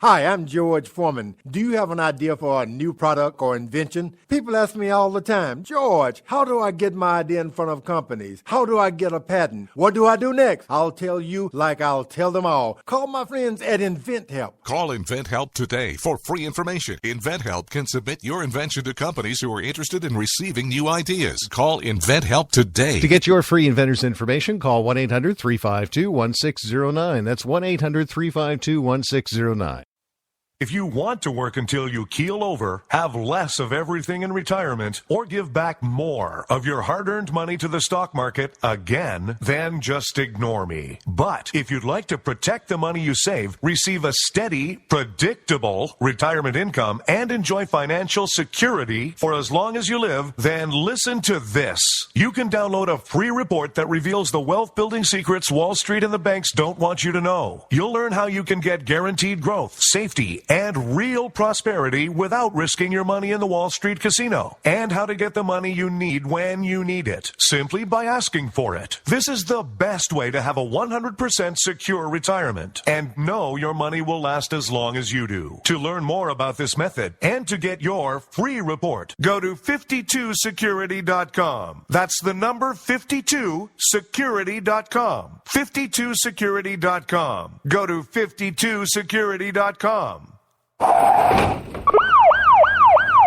Hi, I'm George Foreman. Do you have an idea for a new product or invention? People ask me all the time, George, how do I get my idea in front of companies? How do I get a patent? What do I do next? I'll tell you like I'll tell them all. Call my friends at InventHelp. Call InventHelp today for free information. InventHelp can submit your invention to companies who are interested in receiving new ideas. Call InventHelp today. To get your free inventor's information, call 1-800-352-1609. That's 1-800-352-1609. If you want to work until you keel over, have less of everything in retirement, or give back more of your hard-earned money to the stock market again, then just ignore me. But if you'd like to protect the money you save, receive a steady, predictable retirement income, and enjoy financial security for as long as you live, then listen to this. You can download a free report that reveals the wealth-building secrets Wall Street and the banks don't want you to know. You'll learn how you can get guaranteed growth, safety, and real prosperity without risking your money in the Wall Street casino, and how to get the money you need when you need it, simply by asking for it. This is the best way to have a 100% secure retirement and know your money will last as long as you do. To learn more about this method and to get your free report, go to 52security.com. That's the number 52security.com. 52security.com. Go to 52security.com.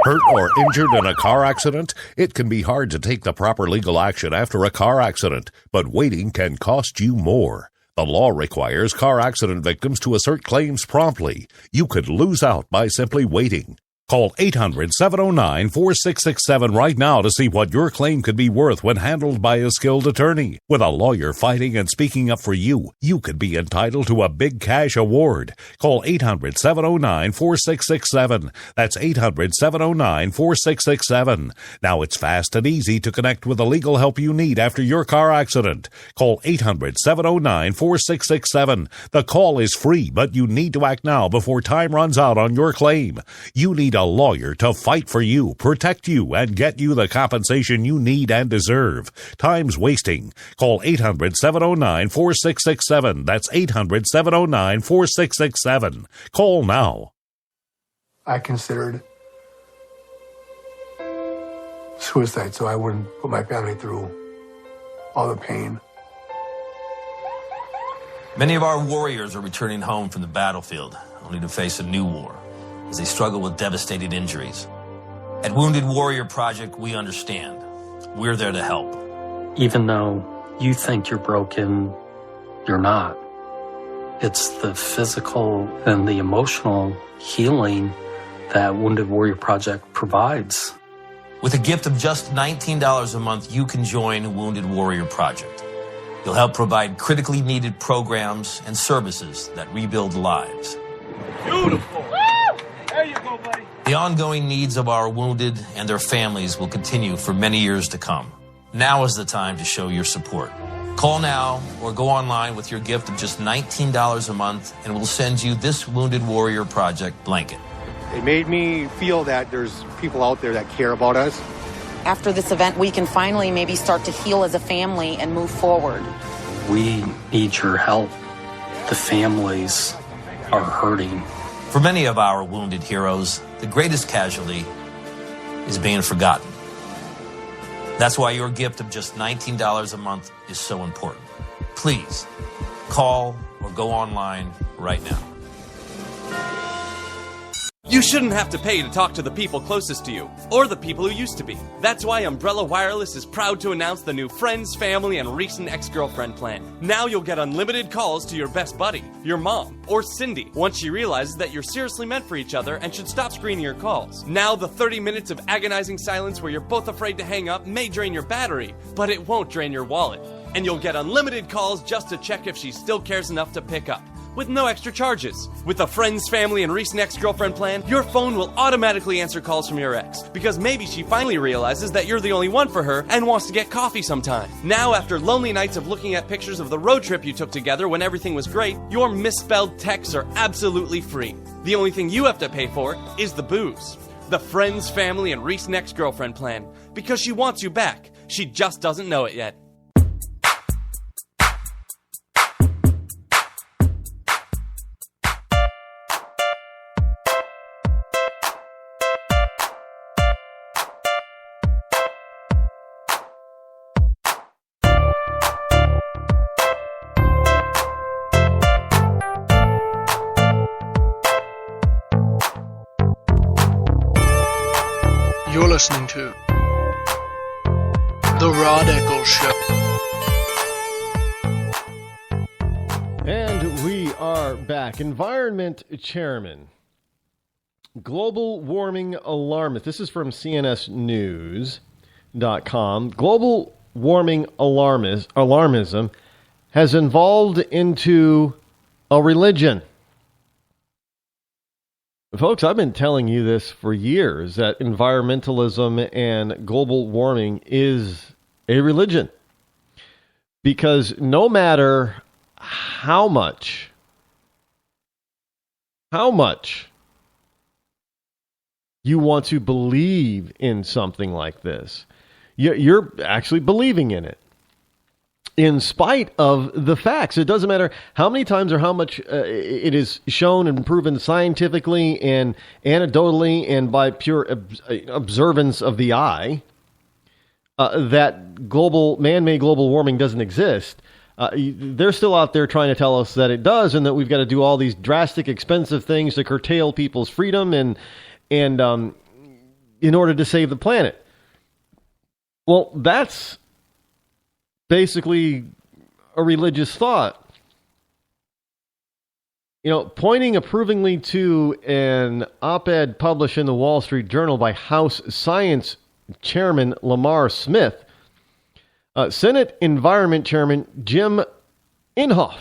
Hurt or injured in a car accident? It can be hard to take the proper legal action after a car accident, but waiting can cost you more. The law requires car accident victims to assert claims promptly. You could lose out by simply waiting. Call 800-709-4667 right now to see what your claim could be worth when handled by a skilled attorney. With a lawyer fighting and speaking up for you, you could be entitled to a big cash award. Call 800-709-4667. That's 800-709-4667. Now it's fast and easy to connect with the legal help you need after your car accident. Call 800-709-4667. The call is free, but you need to act now before time runs out on your claim. You need a lawyer to fight for you, protect you, and get you the compensation you need and deserve. Time's wasting. Call 800-709-4667. That's 800-709-4667. Call now. I considered suicide so I wouldn't put my family through all the pain. Many of our warriors are returning home from the battlefield, only to face a new war as they struggle with devastating injuries. At Wounded Warrior Project, we understand. We're there to help. Even though you think you're broken, you're not. It's the physical and the emotional healing that Wounded Warrior Project provides. With a gift of just $19 a month, you can join Wounded Warrior Project. You'll help provide critically needed programs and services that rebuild lives. Beautiful. There you go, buddy. The ongoing needs of our wounded and their families will continue for many years to come. Now is the time to show your support. Call now or go online with your gift of just $19 a month and we'll send you this Wounded Warrior Project blanket. It made me feel that there's people out there that care about us. After this event, we can finally maybe start to heal as a family and move forward. We need your help. The families are hurting. For many of our wounded heroes, the greatest casualty is being forgotten. That's why your gift of just $19 a month is so important. Please call or go online right now. You shouldn't have to pay to talk to the people closest to you, or the people who used to be. That's why Umbrella Wireless is proud to announce the new Friends, Family, and Recent Ex-Girlfriend plan. Now you'll get unlimited calls to your best buddy, your mom, or Cindy, once she realizes that you're seriously meant for each other and should stop screening your calls. Now the 30 minutes of agonizing silence where you're both afraid to hang up may drain your battery, but it won't drain your wallet. And you'll get unlimited calls just to check if she still cares enough to pick up, with no extra charges. With the Friends, Family, and Recent Ex-Girlfriend plan, your phone will automatically answer calls from your ex, because maybe she finally realizes that you're the only one for her and wants to get coffee sometime. Now, after lonely nights of looking at pictures of the road trip you took together when everything was great, your misspelled texts are absolutely free. The only thing you have to pay for is the booze. The Friends, Family, and Recent Ex-Girlfriend plan, because she wants you back. She just doesn't know it yet. You're listening to The Rod Eccles Show. And we are back. Environment Chairman, global warming alarmist. This is from CNSnews.com. Global warming alarmism has evolved into a religion. Folks, I've been telling you this for years, that environmentalism and global warming is a religion. Because no matter how much you want to believe in something like this, you're actually believing in it, in spite of the facts. It doesn't matter how many times or how much it is shown and proven scientifically and anecdotally and by pure observance of the eye that man-made global warming doesn't exist. They're still out there trying to tell us that it does, and that we've got to do all these drastic, expensive things to curtail people's freedom and in order to save the planet. Well, that's basically a religious thought. Pointing approvingly to an op-ed published in the Wall Street Journal by House Science Chairman Lamar Smith, Senate Environment Chairman Jim Inhofe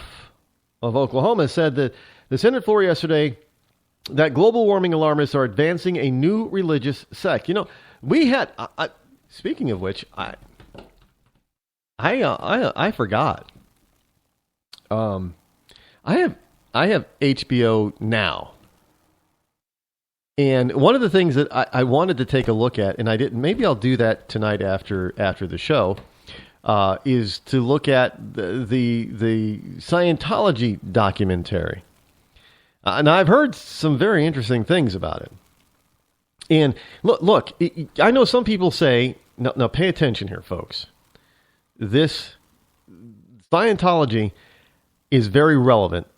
of Oklahoma said that the Senate floor yesterday that global warming alarmists are advancing a new religious sect. We had, speaking of which, I forgot. I have HBO Now, and one of the things that I wanted to take a look at, and I didn't. Maybe I'll do that tonight after the show. Is to look at the Scientology documentary, and I've heard some very interesting things about it. And look, I know some people say, now pay attention here, folks. This Scientology is very relevant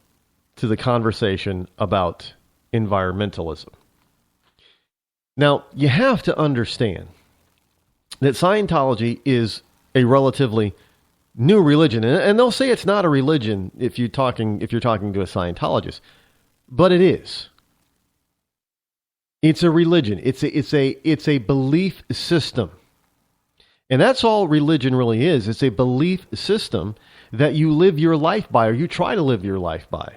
to the conversation about environmentalism. Now, you have to understand that Scientology is a relatively new religion, and they'll say it's not a religion if you're talking to a Scientologist, but it is. It's a religion. It's a belief system. And that's all religion really is. It's a belief system that you live your life by, or you try to live your life by.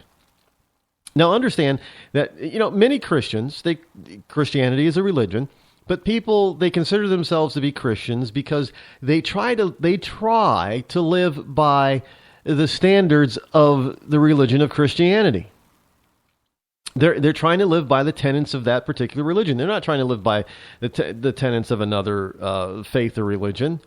Now, understand that, many Christians, Christianity is a religion, but people, they consider themselves to be Christians because they try to live by the standards of the religion of Christianity. They're trying to live by the tenets of that particular religion. They're not trying to live by the tenets of another faith or religion.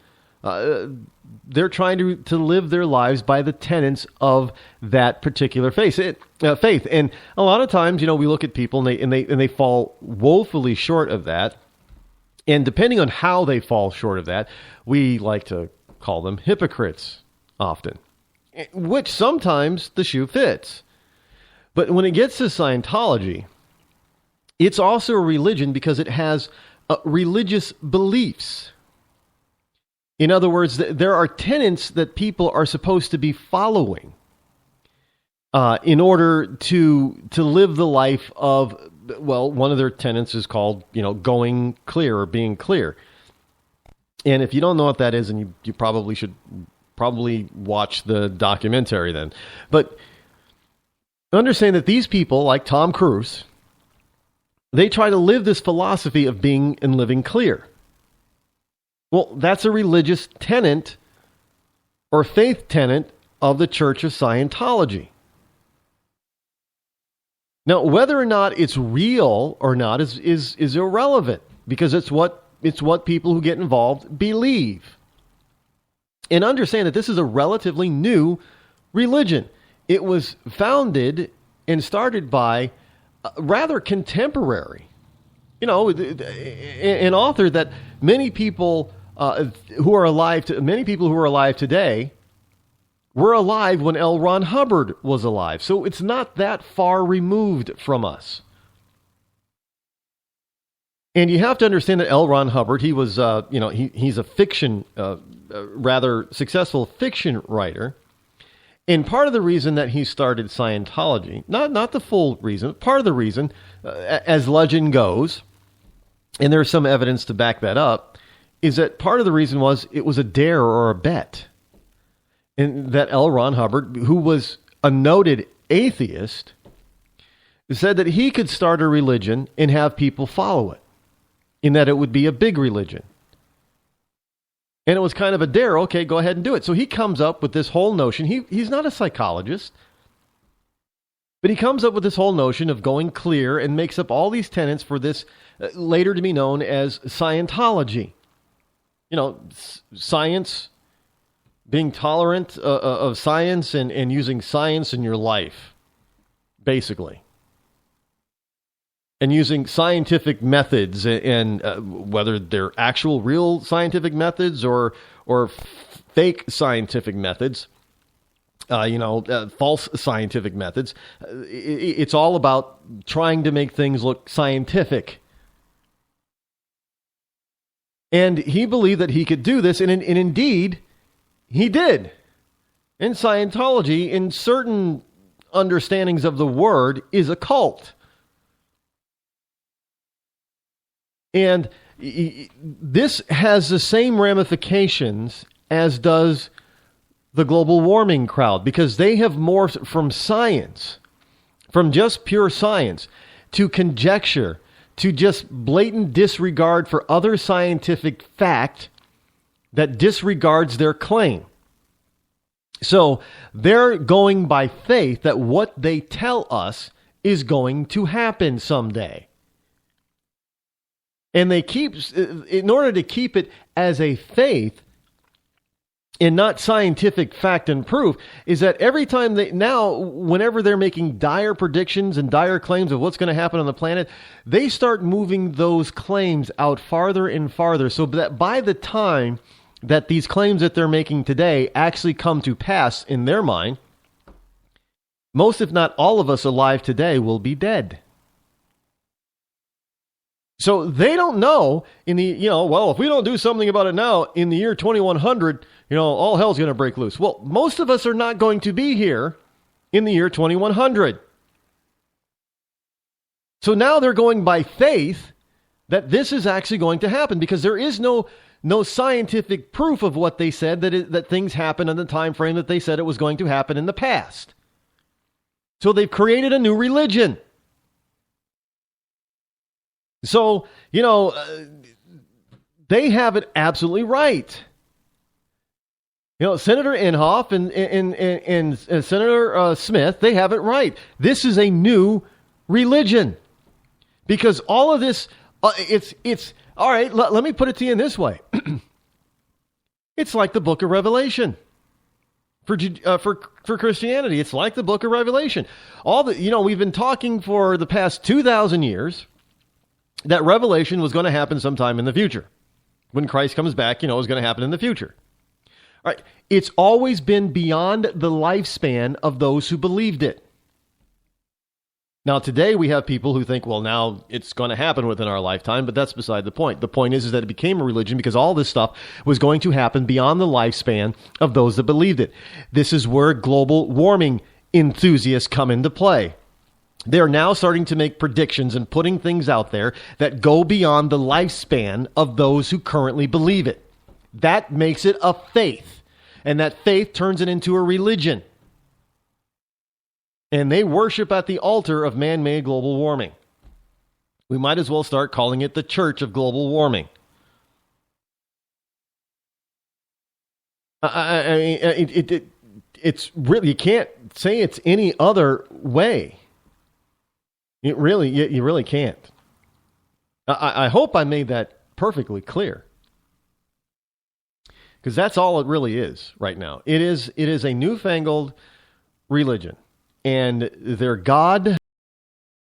They're trying to live their lives by the tenets of that particular faith. And a lot of times, we look at people and they fall woefully short of that. And depending on how they fall short of that, we like to call them hypocrites often, which sometimes the shoe fits. But when it gets to Scientology, it's also a religion because it has religious beliefs. In other words, there are tenets that people are supposed to be following in order to live the life of, well, one of their tenets is called, going clear or being clear. And if you don't know what that is, and you probably should watch the documentary then. But understand that these people, like Tom Cruise, they try to live this philosophy of being and living clear. Well, that's a religious tenet or faith tenet of the Church of Scientology. Now, whether or not it's real or not is irrelevant, because it's what people who get involved believe. And understand that this is a relatively new religion. It was founded and started by rather contemporary, an author that many people who are alive today were alive when L. Ron Hubbard was alive. So it's not that far removed from us. And you have to understand that L. Ron Hubbard, he was, he's a fiction, rather successful fiction writer. And part of the reason that he started Scientology, not the full reason, part of the reason, as legend goes, and there's some evidence to back that up, is that part of the reason was it was a dare or a bet. And that L. Ron Hubbard, who was a noted atheist, said that he could start a religion and have people follow it, in that it would be a big religion. And it was kind of a dare. Okay, go ahead and do it. So he comes up with this whole notion. He's not a psychologist, but he comes up with this whole notion of going clear and makes up all these tenets for this later to be known as Scientology. Science, being tolerant of science and using science in your life, basically. And using scientific methods, and whether they're actual real scientific methods or fake scientific methods, false scientific methods. It's all about trying to make things look scientific. And he believed that he could do this, and indeed, he did. And Scientology, in certain understandings of the word, is a cult. And this has the same ramifications as does the global warming crowd, because they have morphed from science, from just pure science, to conjecture, to just blatant disregard for other scientific fact that disregards their claim. So they're going by faith that what they tell us is going to happen someday. And they keep, in order to keep it as a faith and not scientific fact and proof, is that every time whenever they're making dire predictions and dire claims of what's going to happen on the planet, they start moving those claims out farther and farther, so that by the time that these claims that they're making today actually come to pass in their mind, most, if not all of us alive today will be dead. So they don't know if we don't do something about it now, in the year 2100, all hell's going to break loose. Well, most of us are not going to be here in the year 2100. So now they're going by faith that this is actually going to happen, because there is no scientific proof of what they said, that things happen in the time frame that they said it was going to happen in the past. So they've created a new religion. So, they have it absolutely right. Senator Inhofe and Senator Smith, they have it right. This is a new religion. Because all of this, it's all right, let me put it to you in this way. It's like the book of Revelation. For Christianity, it's like the book of Revelation. We've been talking for the past 2,000 years that Revelation was going to happen sometime in the future. When Christ comes back, it was going to happen in the future. All right. It's always been beyond the lifespan of those who believed it. Now, today we have people who think, well, now it's going to happen within our lifetime, but that's beside the point. The point is that it became a religion because all this stuff was going to happen beyond the lifespan of those that believed it. This is where global warming enthusiasts come into play. They're now starting to make predictions and putting things out there that go beyond the lifespan of those who currently believe it. That makes it a faith, and that faith turns it into a religion. And they worship at the altar of man-made global warming. We might as well start calling it the Church of Global Warming. It's really, you can't say it's any other way. You really can't. I hope I made that perfectly clear. Because that's all it really is right now. It is a newfangled religion. And their God